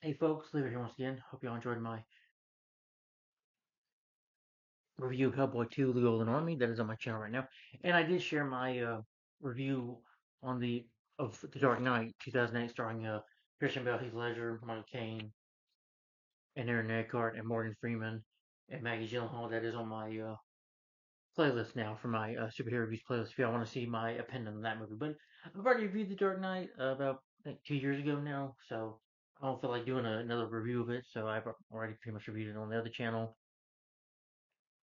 Hey folks, Lever here once again. Hope y'all enjoyed my review of Hellboy 2: The Golden Army that is on my channel right now. And I did share my review on the of The Dark Knight 2008 starring Christian Bale, Heath Ledger, Michael Caine, and Aaron Eckhart, and Morgan Freeman, and Maggie Gyllenhaal. That is on my playlist now for my superhero reviews playlist if y'all want to see my opinion on that movie. But I've already reviewed The Dark Knight about I think 2 years ago now, so I don't feel like doing another review of it. So I've already pretty much reviewed it on the other channel.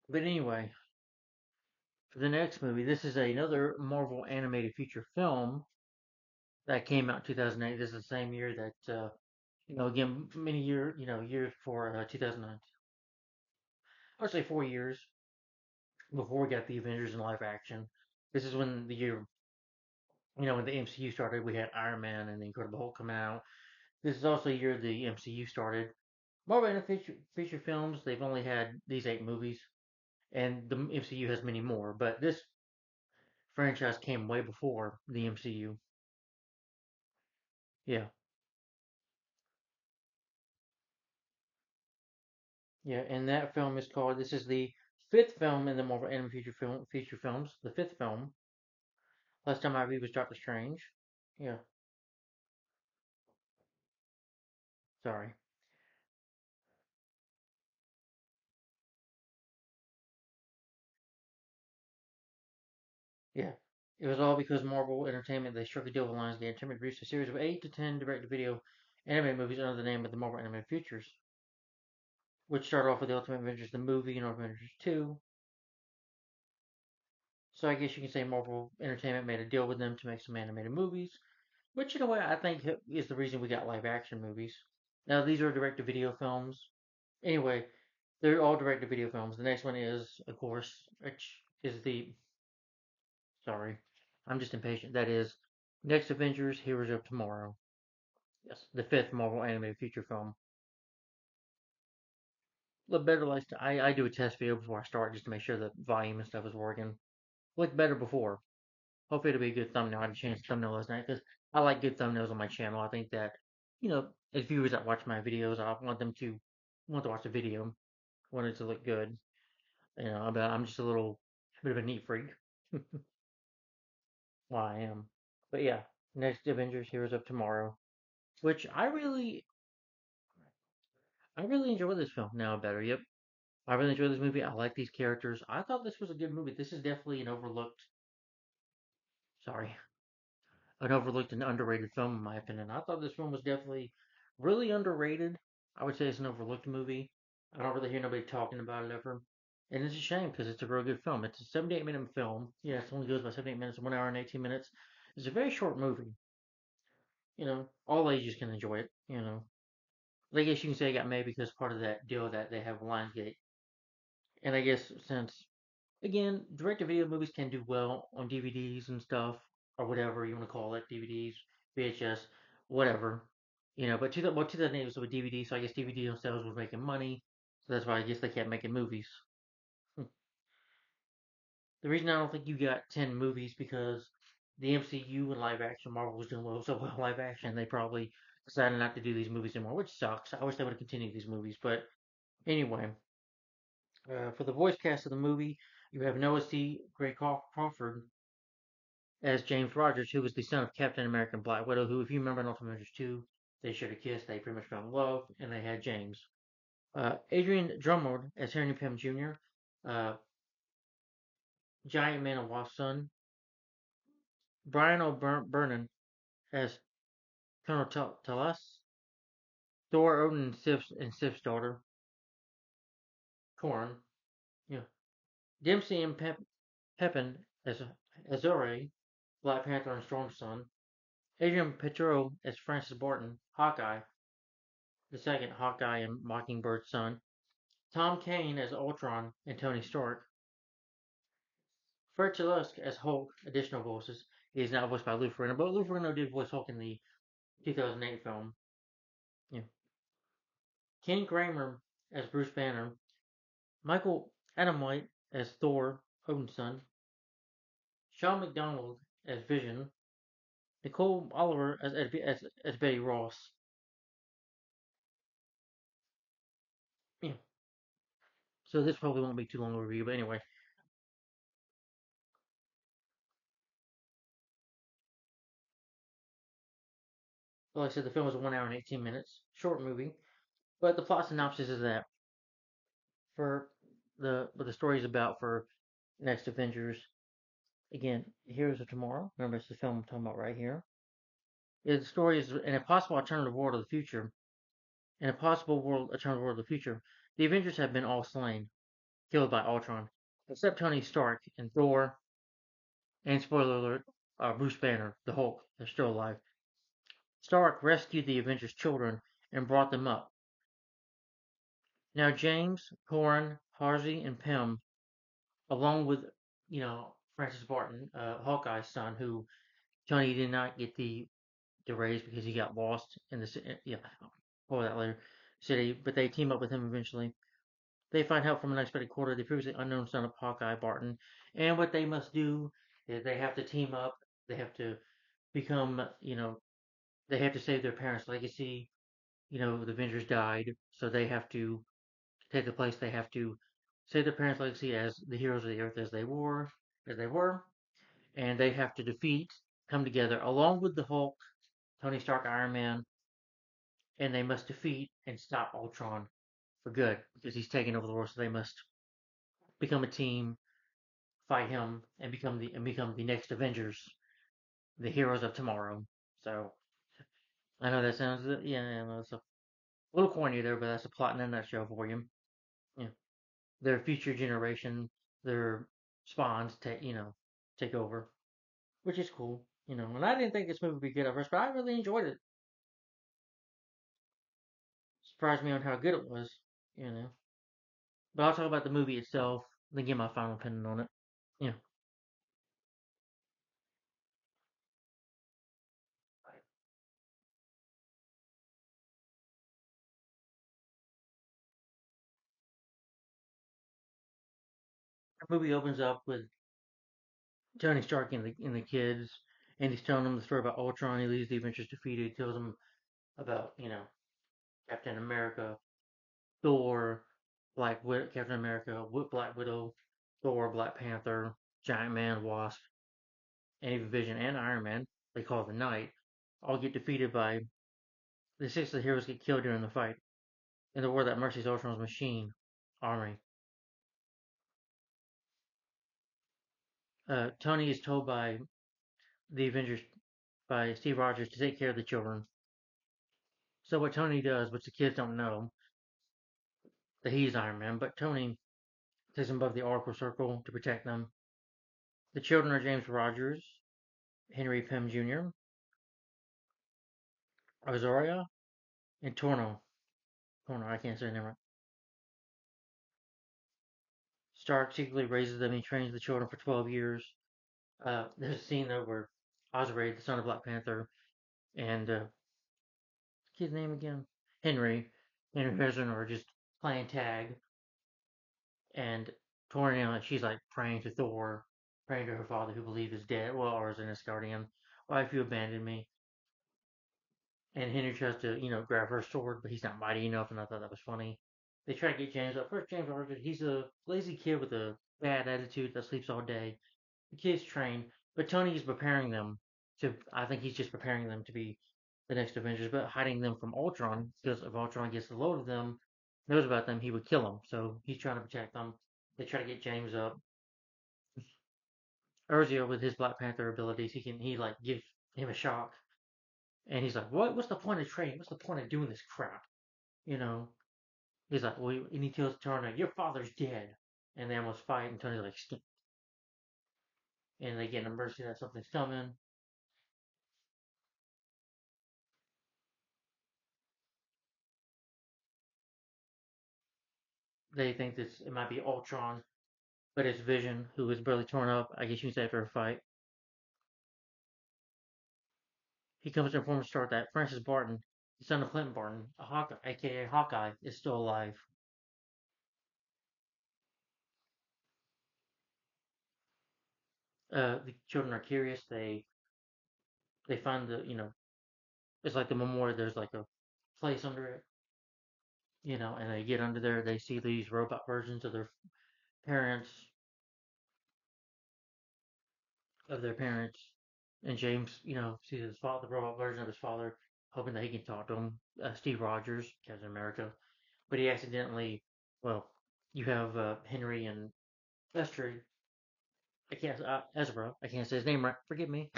But anyway, for the next movie, this is another Marvel animated feature film that came out in 2008. This is the same year that, again, years before 2009. I would say 4 years before we got the Avengers in live action. This is when the year, when the MCU started. We had Iron Man and the Incredible Hulk come out. This is also the year the MCU started. Marvel animated feature films, they've only had these 8 movies, and the MCU has many more, but this franchise came way before the MCU. Yeah. Yeah, and that film is called. This is the fifth film in the Marvel Animated feature films. The fifth film. Last time I read was Doctor Strange. Yeah, sorry. Yeah, it was all because Marvel Entertainment they struck a deal with Lionsgate Entertainment produced a series of 8 to 10 direct-to-video animated movies under the name of the Marvel Animated Features, which started off with the Ultimate Avengers the movie and Ultimate Avengers 2. So I guess you can say Marvel Entertainment made a deal with them to make some animated movies, which in a way I think is the reason we got live action movies. Now these are direct to video films. Anyway, they're all direct to video films. The next one is, of course, which is the sorry, I'm just impatient. That is Next Avengers: Heroes of Tomorrow. Yes, the fifth Marvel animated feature film. Look better like I do a test video before I start just to make sure the volume and stuff is working. Looked better before. Hopefully it'll be a good thumbnail. I had to change the thumbnail last night because I like good thumbnails on my channel. I think that, as viewers that watch my videos, I want them to want to watch the video, want it to look good. But I'm just a little bit of a neat freak. Well, I am. But yeah, next Avengers Heroes of Tomorrow, which I really enjoy this film now better. Yep. I really enjoy this movie. I like these characters. I thought this was a good movie. This is definitely sorry, an overlooked and underrated film in my opinion. I thought this film was definitely really underrated. I would say it's an overlooked movie. I don't really hear nobody talking about it ever. And it's a shame because it's a real good film. It's a 78-minute film. Yes, it only goes by 78 minutes, 1 hour and 18 minutes. It's a very short movie. All ages can enjoy it. I guess you can say it got made because part of that deal that they have with Lionsgate. And I guess since, again, direct-to-video movies can do well on DVDs and stuff, or whatever you want to call it, DVDs, VHS, whatever. But 2008 was with DVD, so I guess DVD sales was making money. So that's why I guess they kept making movies. The reason I don't think you got 10 movies because the MCU and live action, Marvel was doing so well live action, they probably decided not to do these movies anymore, which sucks. I wish they would have continued these movies. But anyway, for the voice cast of the movie, you have Noah C. Gray Crawford as James Rogers, who was the son of Captain America and Black Widow, who, if you remember in Ultimate Avengers 2, they shared a kiss, they pretty much fell in love, and they had James. Adrian Drummond as Henry Pym Jr., uh, Giant Man and Wasp's son, Brian O'Byrne as Colonel Talas, Thor Odin and Sif's daughter, Corn, yeah, Dempsey and Pepin as Azure, Black Panther and Storm's son, Adrian Petro as Francis Barton, Hawkeye, the second Hawkeye and Mockingbird's son, Tom Kane as Ultron and Tony Stark, Fred Chelusk as Hulk, additional voices. He is now voiced by Lou Ferrigno, but Lou Ferrigno did voice Hulk in the 2008 film. Yeah. Ken Kramer as Bruce Banner, Michael Adamwhite as Thor, Odin's son, Sean McDonald as Vision, Nicole Oliver as Betty Ross, So this probably won't be too long a review, but anyway, like I said, the film was 1 hour and 18 minutes, short movie. But the plot synopsis is that for the what the story is about for next Avengers, again, Heroes of Tomorrow. Remember, it's the film I'm talking about right here. The story is an impossible alternative world of the future. In a possible world, alternative world of the future, the Avengers have been all slain, killed by Ultron, except Tony Stark and Thor, and spoiler alert, Bruce Banner, the Hulk. They're still alive. Stark rescued the Avengers' children and brought them up. Now James, Corin, Halsey, and Pym, along with Francis Barton, Hawkeye's son, who Tony did not get the raise because he got lost in the yeah. More that later. City, but they team up with him eventually. They find help from an unexpected quarter, the previously unknown son of Hawkeye Barton, and what they must do is they have to team up. They have to become, they have to save their parents' legacy. The Avengers died, so they have to take the place. They have to save their parents' legacy as the heroes of the earth as they were, and they have to come together along with the Hulk, Tony Stark, Iron Man, and they must defeat and stop Ultron for good because he's taking over the world. So they must become a team, fight him, and become the next Avengers, the heroes of tomorrow. So I know that sounds yeah, I know it's a little corny there, but that's a plot in a nutshell for you. Yeah, their future generation, their spawns take over, which is cool. And I didn't think this movie would be good at first, but I really enjoyed it. Surprised me on how good it was. You know, but I'll talk about the movie itself, then give my final opinion on it. Yeah, the movie opens up with Tony Stark and the kids, and he's telling them the story about Ultron. He leaves the Avengers defeated. He tells them about Captain America, Thor, Captain America, Black Widow, Thor, Black Panther, Giant Man, Wasp, and even Vision and Iron Man. They call it the Night. All get defeated by the six of the heroes get killed during the fight in the war that mercies Ultron's machine army. Tony is told by the Avengers by Steve Rogers to take care of the children. So what Tony does, which the kids don't know, that he's Iron Man, but Tony takes him above the Oracle Circle to protect them. The children are James Rogers, Henry Pym Jr., Azoria, and Torno. Torno, I can't say the name right. Stark secretly raises them and trains the children for 12 years. There's a scene though where Osray, the son of Black Panther, and his name again, Henry, and her husband are just playing tag, and Torno, she's like praying to Thor, praying to her father who believes is dead, well, or is an Asgardian. Why have you abandoned me? And Henry tries to, grab her sword, but he's not mighty enough, and I thought that was funny. They try to get James up. First, James Arthur, he's a lazy kid with a bad attitude that sleeps all day. The kids train, but Tony's preparing them I think he's just preparing them to be the next Avengers, but hiding them from Ultron, because if Ultron gets a load of them, knows about them, he would kill them. So he's trying to protect them. They try to get James up. Urzio, with his Black Panther abilities, he like give him a shock, and he's like, "What? What's the point of training? What's the point of doing this crap?" You know, he's like, well, and he tells Turner, your father's dead. And they almost fight, and Tony's like, and they get an emergency that something's coming. They think this it might be Ultron, but it's Vision, who is barely torn up, I guess you can say, after a fight. He comes to inform Stark that Francis Barton, the son of Clint Barton, a Hawkeye, aka Hawkeye, is still alive. The children are curious. They find it's like the memorial. There's like a place under it, and they get under there. They see these robot versions parents, of their parents, and James, sees his father, the robot version of his father, hoping that he can talk to him. Steve Rogers, Captain America, but he accidentally, well, you have Henry and Esther. I can't Ezra. I can't say his name right. Forgive me.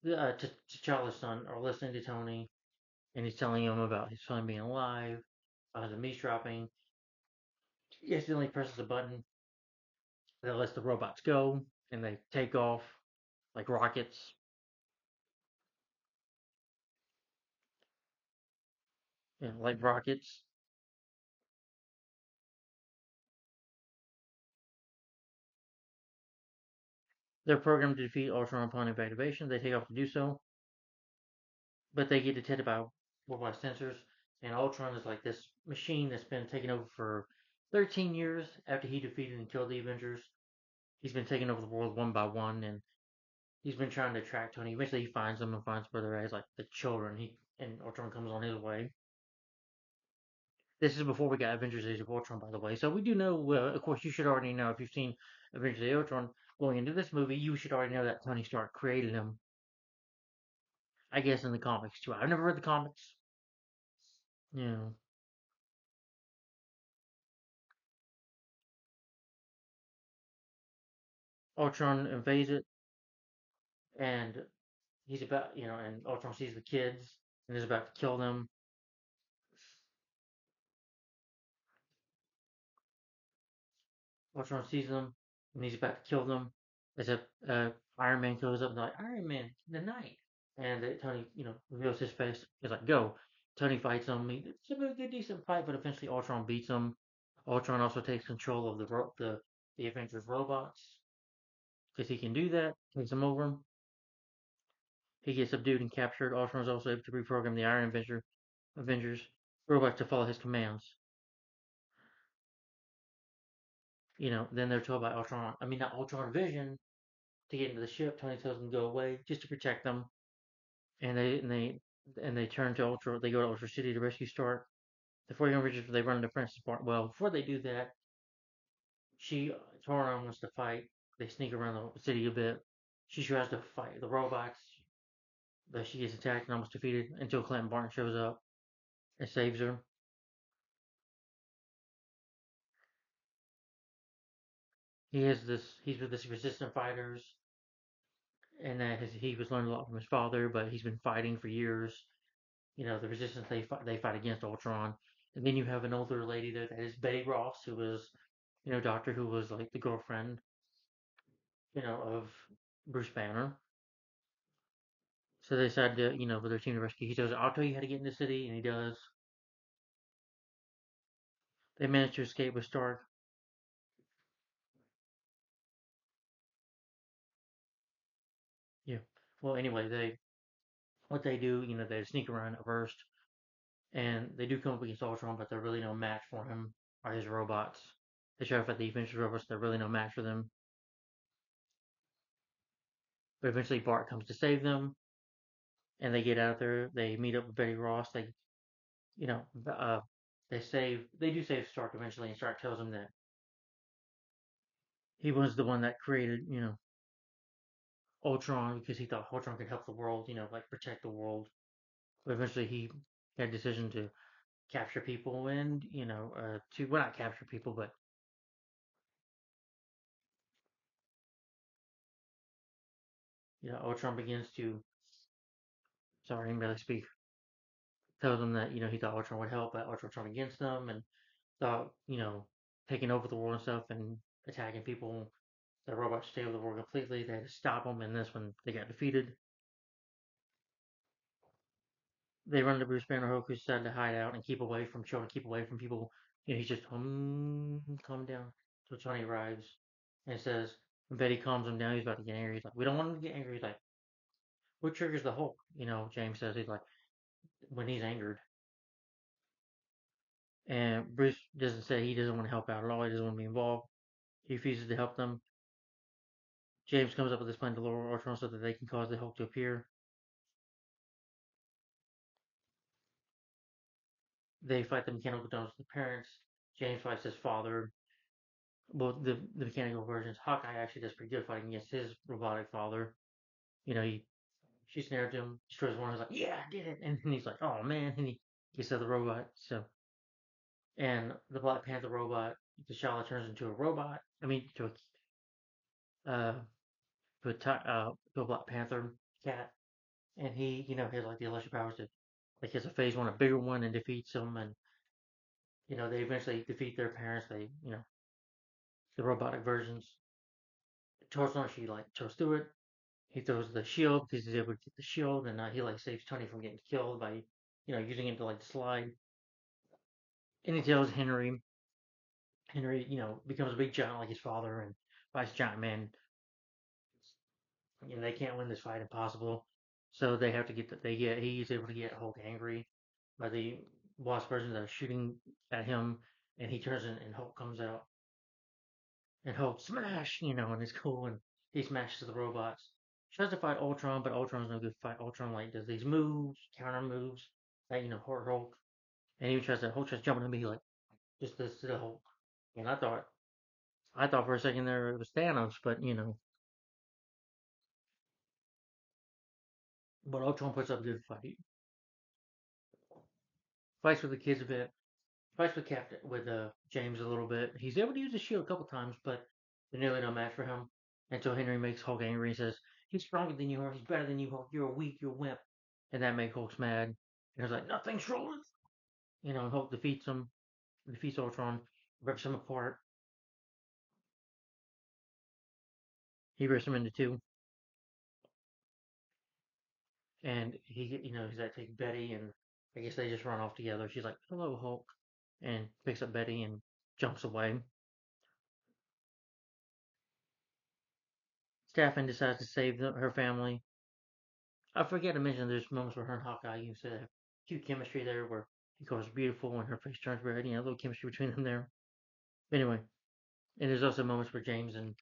T'Challa's son are listening to Tony, and he's telling him about his son being alive, about the meat dropping. He accidentally presses a button that lets the robots go, and they take off like rockets, like rockets. They're programmed to defeat Ultron upon activation. They take off to do so, but they get detected by worldwide sensors. And Ultron is like this machine that's been taken over for 13 years after he defeated and killed the Avengers. He's been taking over the world one by one, and he's been trying to track Tony. Eventually, he finds them and finds where they're at. He's like the children. And Ultron comes on his way. This is before we got Avengers: Age of Ultron, by the way. So we do know. Of course, you should already know if you've seen Avengers: Age of Ultron. Going into this movie, you should already know that Tony Stark created him. I guess in the comics too. I've never read the comics. You know, Ultron invades it, and he's about, and Ultron sees the kids and is about to kill them. Ultron sees them and he's about to kill them. As Iron Man goes up and like, Iron Man, the night. And Tony, reveals his face. He's like, go. Tony fights him. It's a really good, decent fight, but eventually Ultron beats him. Ultron also takes control of the Avengers robots because he can do that. Takes them over. He gets subdued and captured. Ultron is also able to reprogram the Avengers robots to follow his commands. Then they're told by not Ultron Vision, to get into the ship. Tony tells them to go away just to protect them, and they turn to Ultra. They go to Ultra City to rescue Stark. Before Young Avengers, they run into Francis Bart. Well, before they do that, she Torna wants to fight. They sneak around the city a bit. She tries to fight the robots, but she gets attacked and almost defeated until Clinton Barton shows up and saves her. He's with this resistant fighters, and that he was learning a lot from his father, but he's been fighting for years. The resistance they fight against Ultron, and then you have an older lady there that is Betty Ross, who was, Doctor Who was like the girlfriend, of Bruce Banner. So they decide to, for their team to rescue. He says, "I'll tell you how to get in the city," and he does. They manage to escape with Stark. Yeah. Well, anyway, they what they do, they sneak around at first, and they do come up against Ultron, but they're really no match for him or his robots. They try to fight the Avengers robots, they're really no match for them. But eventually, Bart comes to save them, and they get out there. They meet up with Betty Ross. You know, uh, they do save Stark eventually, and Stark tells him that he was the one that created, Ultron because he thought Ultron could help the world, like protect the world. But eventually, he had a decision to capture people and, well, not capture people, but Ultron begins to, sorry, I didn't really speak. Tells him that he thought Ultron would help, but Ultron turned against them and thought, taking over the world and stuff and attacking people. The robots stay over the world completely. They had to stop them, and this one they got defeated. They run to Bruce Banner. Who's decided to hide out and keep away from children, keep away from people. He's just calm down. So Tony arrives and says, when Betty calms him down, he's about to get angry. He's like, we don't want him to get angry. He's like, what triggers the Hulk? James says he's like, when he's angered. And Bruce doesn't say he doesn't want to help out at all. He doesn't want to be involved. He refuses to help them. James comes up with this plan to lower Ultron so that they can cause the Hulk to appear. They fight the mechanical donors with the parents. James fights his father. Well, the mechanical versions. Hawkeye actually does pretty good fighting against his robotic father. You know, she snared him, destroys one. He's like, "Yeah, I did it," and then he's like, "Oh man," and he gets to the robot. So, and the Black Panther robot, T'Challa turns into a robot. I mean, uh, to a Black Panther cat, and he, has like the electric powers to, like, he has a phase one, a bigger one, and defeats them, and they eventually defeat their parents. The robotic versions. Torch she like goes through it. He throws the shield because he's able to get the shield, and he like saves Tony from getting killed by, using it to like slide. And he tells Henry. Henry, becomes a big giant like his father and fights Giant Man. They can't win this fight, impossible. So they have to he's able to get Hulk angry by the boss person that are shooting at him, and he turns in, and Hulk comes out, and Hulk smash, and it's cool, and he smashes the robots. Tries to fight Ultron, but Ultron's no good to fight. Ultron like does these moves, counter moves, that hurt Hulk, and he tries to Hulk tries jumping at me like just this to the Hulk, and I thought for a second there it was Thanos, but Ultron puts up a good fight. Fights with the kids a bit. Fights with Captain with James a little bit. He's able to use the shield a couple times, but they're nearly no match for him. Until Henry makes Hulk angry and says, "He's stronger than you are. He's better than you, Hulk. You're weak. You're a wimp." And that makes Hulk mad. And he's like, "Nothing's wrong." And Hulk defeats him, defeats Ultron, rips him apart. He rips him into two, and he's like take Betty, and I guess they just run off together. She's like, "Hello, Hulk," and picks up Betty and jumps away. Staffan decides to save her family. I forget to mention there's moments where her and Hawkeye used to have cute chemistry there, where he calls her beautiful and her face turns red. A little chemistry between them there. Anyway, and there's also moments where James and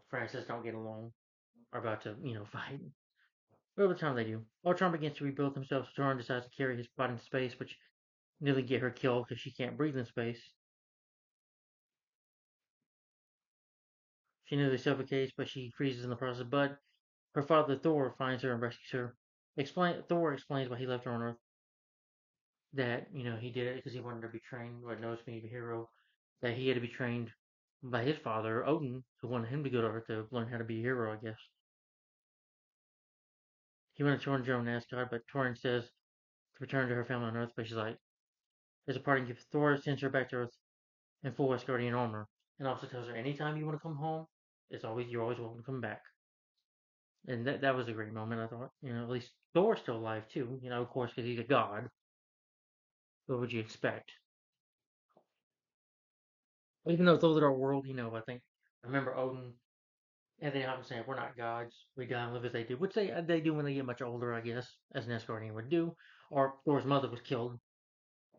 Francis don't get along, are about to fight. But over time they do. Ultron begins to rebuild himself. So Torn decides to carry his body into space, which nearly get her killed because she can't breathe in space. She nearly suffocates, but she freezes in the process. But her father Thor finds her and rescues her. Thor explains why he left her on Earth, that he did it because he wanted to be trained, or knows me to be a hero, that he had to be trained by his father Odin, who wanted him to go to Earth to learn how to be a hero. I guess he wanted to join Joan Asgard, but Torin says to return to her family on Earth. But she's like, there's a parting gift. Thor sends her back to Earth in full Asgardian armor, and also tells her anytime you want to come home, you're always welcome to come back. And that was a great moment. I thought, at least Thor's still alive too. Of course, because he's a god. What would you expect? Even though Thor: The Dark World, I remember Odin. Anthony Hopkins saying, "We're not gods. We die and live as they do," which they do when they get much older, I guess, as an Asgardian would do. Or Thor's mother was killed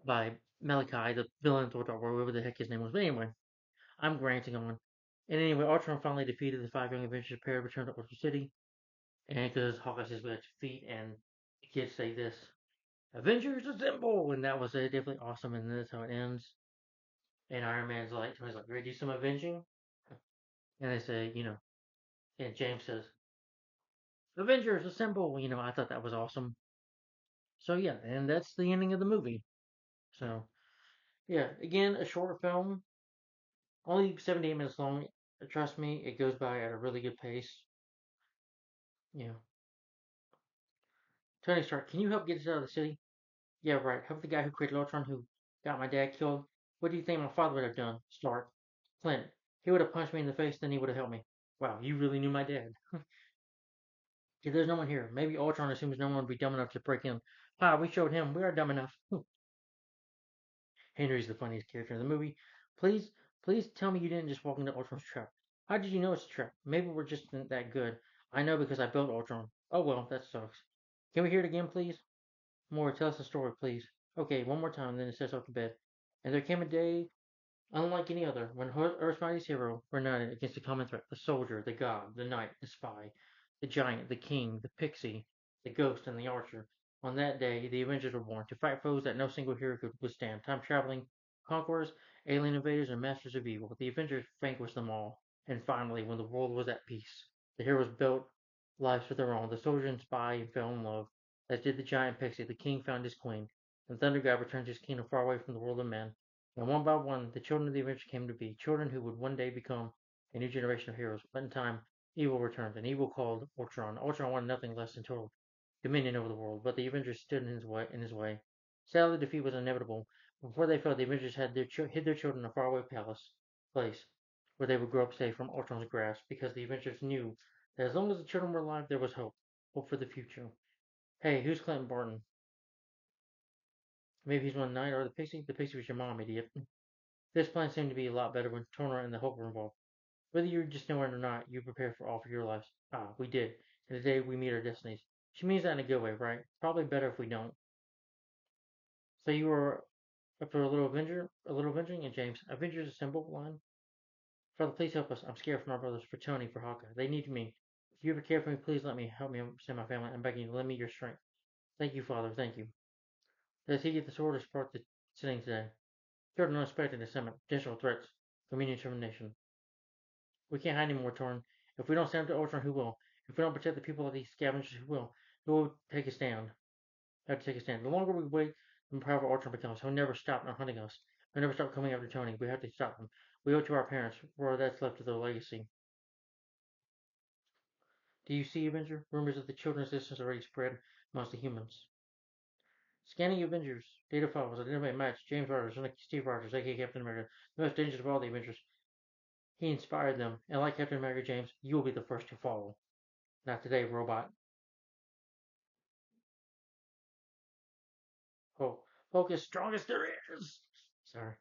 by Malachi, the villain in Thor: Dark World, whatever the heck his name was. But anyway, I'm granting on. And anyway, Ultron finally defeated the five young Avengers pair, returned to Orchard City, and because Hawkeye says we have to defeat, and the kids say this, "Avengers Assemble!" And that was definitely awesome, and that's how it ends. And Iron Man's like, Tony's like, "Ready to do some avenging?" And they say, and James says, "Avengers Assemble!" I thought that was awesome. So yeah, and that's the ending of the movie. So yeah, again, a short film, only 78 minutes long. Trust me, it goes by at a really good pace. Yeah. Tony Stark, can you help get us out of the city? Yeah, right. Help the guy who created Ultron, who got my dad killed. What do you think my father would have done? Stark. Clint. He would have punched me in the face, then he would have helped me. Wow, you really knew my dad. Yeah, there's no one here. Maybe Ultron assumes no one would be dumb enough to break in. Ah, we showed him. We are dumb enough. Henry's the funniest character in the movie. Please, please tell me you didn't just walk into Ultron's trap. How did you know it's a trap? Maybe we're just not that good. I know because I built Ultron. Oh well, that sucks. Can we hear it again, please? More, tell us the story, please. Okay, one more time, then it says off to bed. And there came a day unlike any other, when Earth's mightiest hero were united against a common threat: the soldier, the god, the knight, the spy, the giant, the king, the pixie, the ghost, and the archer. On that day, the Avengers were born to fight foes that no single hero could withstand. Time traveling conquerors, alien invaders, and masters of evil. The Avengers vanquished them all. And finally, when the world was at peace, the heroes built lives of their own. The soldier and spy fell in love, as did the giant pixie. The king found his queen, and Thunder God returned to his kingdom far away from the world of men. And one by one, the children of the Avengers came to be, children who would one day become a new generation of heroes. But in time, evil returned, an evil called Ultron. Ultron wanted nothing less than total dominion over the world, but the Avengers stood in his way. Sadly, defeat was inevitable. Before they fell, the Avengers had hid their children in a faraway place where they would grow up safe from Ultron's grasp, because the Avengers knew that as long as the children were alive, there was hope for the future. Hey, who's Clinton Barton? Maybe he's one night or the Pixie. The Pixie was your mom, idiot. This plan seemed to be a lot better when Turner and the Hulk were involved. Whether you just know it or not, you prepare for all for your lives. Ah, we did. And today we meet our destinies. She means that in a good way, right? Probably better if we don't. So you were up for a little avenging, and James, Avengers assemble line. Father, please help us. I'm scared for my brothers, for Tony, for Hawkeye. They need me. If you ever care for me, please help me save my family. I'm begging you, lend me your strength. Thank you, Father. Thank you. Does he get the sword or spark the sitting today? Children unexpected to summon additional threats. Communion termination. We can't hide anymore, Torn. If we don't stand up to Ultron, who will? If we don't protect the people of these scavengers, who will? Who will take a stand? Have to take a stand. The longer we wait, the more powerful Ultron becomes. He'll never stop hunting us. He'll never stop coming after Tony. We have to stop him. We owe it to our parents, for that's left of their legacy. Do you see, Avenger? Rumors of the children's existence already spread amongst the humans. Scanning Avengers. Data files. Identify match. James Rogers, Steve Rogers, aka Captain America. The most dangerous of all the Avengers. He inspired them, and like Captain America, James, you will be the first to follow. Not today, robot. Oh, focus, strongest there is. Sorry.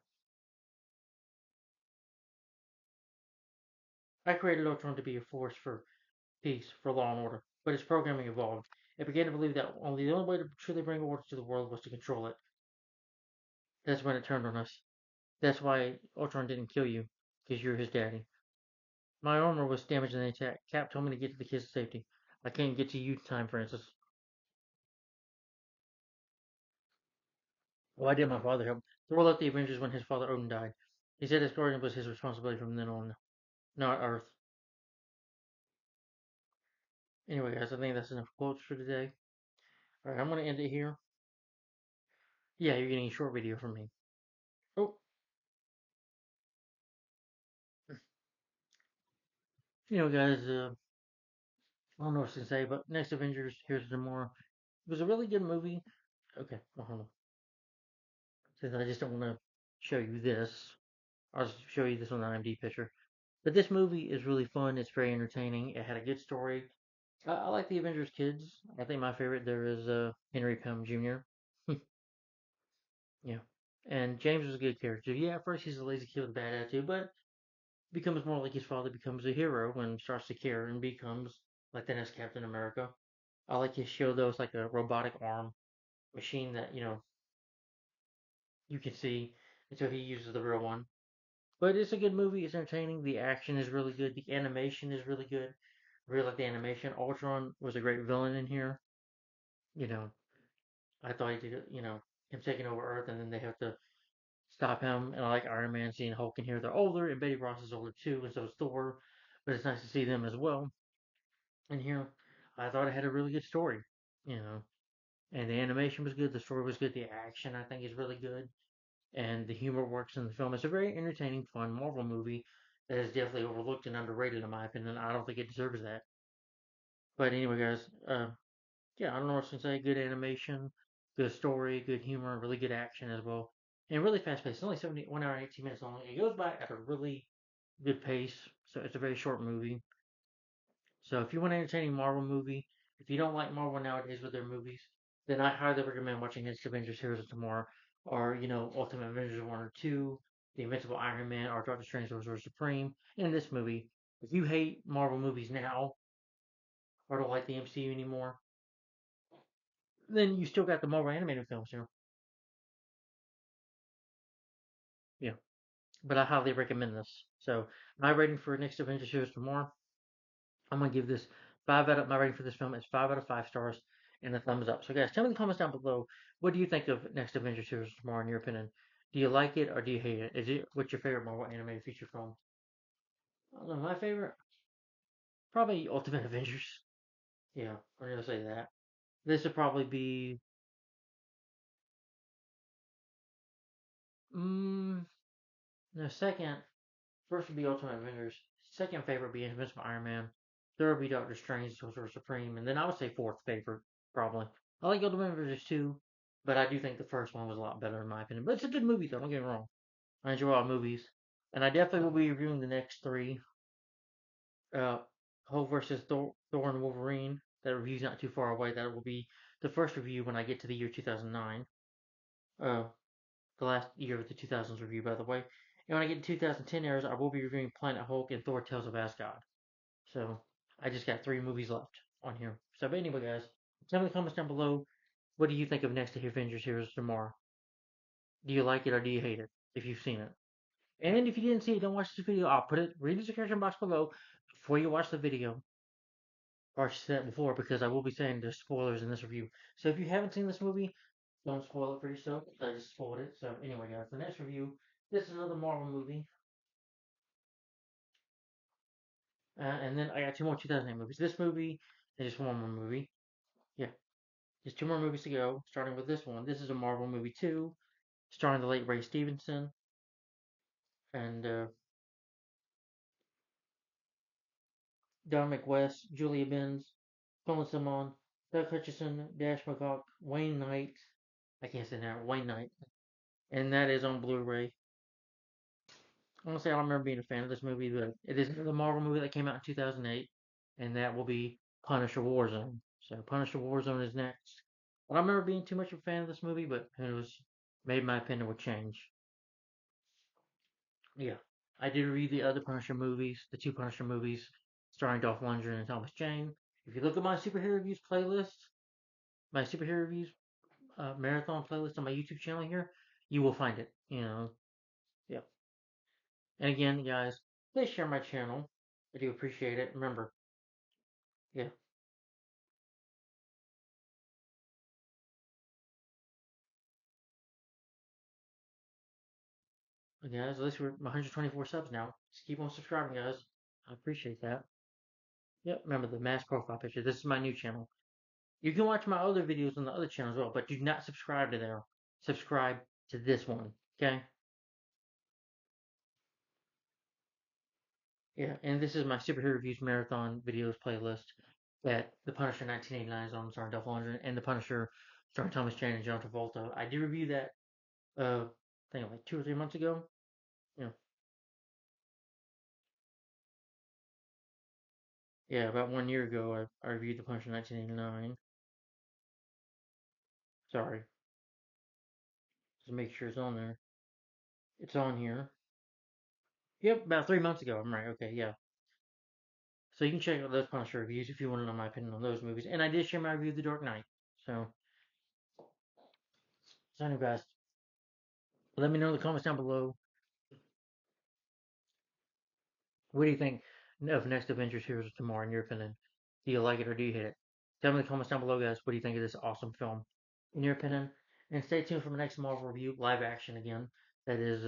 I created Ultron to be a force for peace, for law and order, but its programming evolved. It began to believe that the only way to truly bring order to the world was to control it. That's when it turned on us. That's why Ultron didn't kill you, because you're his daddy. My armor was damaged in the attack. Cap told me to get to the kids' safety. I can't get to you in time, Francis. Why did my father help? Thor left the Avengers when his father Odin died. He said his guardian was his responsibility from then on, not Earth. Anyway, guys, I think that's enough quotes for today. Alright, I'm going to end it here. Yeah, you're getting a short video from me. Oh, guys, I don't know what to say, but next Avengers, here's the more. It was a really good movie. Okay, well, hold on. Since I just don't want to show you this, I'll just show you this on the IMDb picture. But this movie is really fun. It's very entertaining. It had a good story. I like the Avengers kids. I think my favorite there is Henry Pym Jr. Yeah, and James was a good character. Yeah, at first he's a lazy kid with a bad attitude, but becomes more like his father. Becomes a hero when starts to care and becomes like the next Captain America. I like his show though. It's like a robotic arm machine that you can see until he uses the real one. But it's a good movie. It's entertaining. The action is really good. The animation is really good. I really like the animation. Ultron was a great villain in here. You know, I thought he did. Him taking over Earth, and then they have to stop him. And I like Iron Man seeing Hulk in here. They're older, and Betty Ross is older too, and so is Thor. But it's nice to see them as well in here. I thought it had a really good story. You know, and the animation was good. The story was good. The action I think is really good, and the humor works in the film. It's a very entertaining, fun Marvel movie that is definitely overlooked and underrated in my opinion. I don't think it deserves that. But anyway, guys, yeah, I don't know what to say. Good animation, good story, good humor, really good action as well, and really fast paced. It's only 1 hour and 18 minutes long. It goes by at a really good pace, so it's a very short movie. So if you want an entertaining Marvel movie, if you don't like Marvel nowadays with their movies, then I highly recommend watching Next Avengers Heroes of Tomorrow, or Ultimate Avengers 1 or 2, The Invincible Iron Man, or Doctor Strange Sorcerer Supreme. In this movie, if you hate Marvel movies now or don't like the MCU anymore, then you still got the Marvel animated films. Yeah. But I highly recommend this. So my rating for Next Avengers Heroes of Tomorrow, I'm gonna give this my rating for this film is 5 out of 5 stars. and a thumbs up. So, guys, tell me in the comments down below, what do you think of next Avengers series tomorrow, in your opinion? Do you like it or do you hate it? What's your favorite Marvel animated feature film? I don't know, my favorite, probably Ultimate Avengers. Yeah, I'm gonna say that. This would probably be, mm, the second. First would be Ultimate Avengers. Second favorite would be Invincible Iron Man. Third would be Doctor Strange, Sorcerer Supreme, and then I would say fourth favorite probably. I like Ultimate Avengers too, but I do think the first one was a lot better in my opinion. But it's a good movie though. Don't get me wrong. I enjoy all movies, and I definitely will be reviewing the next three. Uh, Hulk versus Thor and Wolverine. That review's not too far away. That will be the first review when I get to the year 2009. Uh, the last year of the 2000s review, by the way. And when I get to 2010 eras, I will be reviewing Planet Hulk and Thor: Tales of Asgard. So I just got three movies left on here. So, but anyway, guys, tell me in the comments down below. What do you think of Next Avengers Heroes Tomorrow? Do you like it or do you hate it? If you've seen it. And if you didn't see it, don't watch this video. I'll put it, read the description box below before you watch the video. Or I said that before because I will be saying there's spoilers in this review. So if you haven't seen this movie, don't spoil it for yourself. I just spoiled it. So anyway, guys, the next review. This is another Marvel movie, and then I got two more 2008 movies. This movie and just one more movie. Yeah, just two more movies to go. Starting with this one. This is a Marvel movie too, starring the late Ray Stevenson and Don McWest, Julia Benz, Colin Simon, Doug Hutchison, Dash McCock, Wayne Knight. I can't say that. Wayne Knight, and that is on Blu-ray. Honestly, I don't remember being a fan of this movie, but it is the Marvel movie that came out in 2008, and that will be Punisher Warzone. So Punisher Warzone is next. I don't remember being too much of a fan of this movie, but it was maybe my opinion would change. Yeah, I did read the other Punisher movies, the two Punisher movies starring Dolph Lundgren and Thomas Jane. If you look at my superhero reviews playlist, my superhero reviews marathon playlist on my YouTube channel here, you will find it. Yeah. And again, guys, please share my channel. I do appreciate it. Remember, yeah, guys, at least we're 124 subs now. Just keep on subscribing, guys. I appreciate that. Yep, remember the mask profile picture. This is my new channel. You can watch my other videos on the other channel as well, but do not subscribe to there. Subscribe to this one, okay? Yeah, and this is my superhero reviews marathon videos playlist that The Punisher 1989 is on, starring Dolph Lundgren, and The Punisher starring Thomas Jane and John Travolta. I did review that, I think like 2 or 3 months ago. Yeah, yeah, about 1 year ago, I reviewed The Punisher 1989. Sorry, just make sure it's on there. It's on here. Yep, about 3 months ago. I'm right. Okay, yeah. So you can check out those Punisher reviews if you want to know my opinion on those movies. And I did share my review of The Dark Knight. So anyway, guys, let me know in the comments down below. What do you think of next Avengers Heroes tomorrow in your opinion? Do you like it or do you hate it? Tell me in the comments down below, guys. What do you think of this awesome film in your opinion? And stay tuned for my next Marvel review, live action again. That is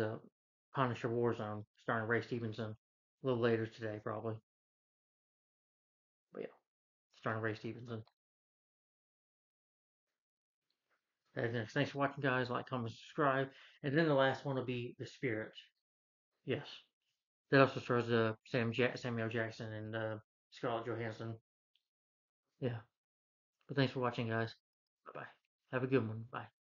Punisher Warzone, starring Ray Stevenson. A little later today, probably. But yeah, starring Ray Stevenson. That is next. Thanks for watching, guys. Like, comment, subscribe. And then the last one will be The Spirit. Yes. That also stars Samuel Jackson and Scarlett Johansson. Yeah. But thanks for watching, guys. Bye bye. Have a good one. Bye.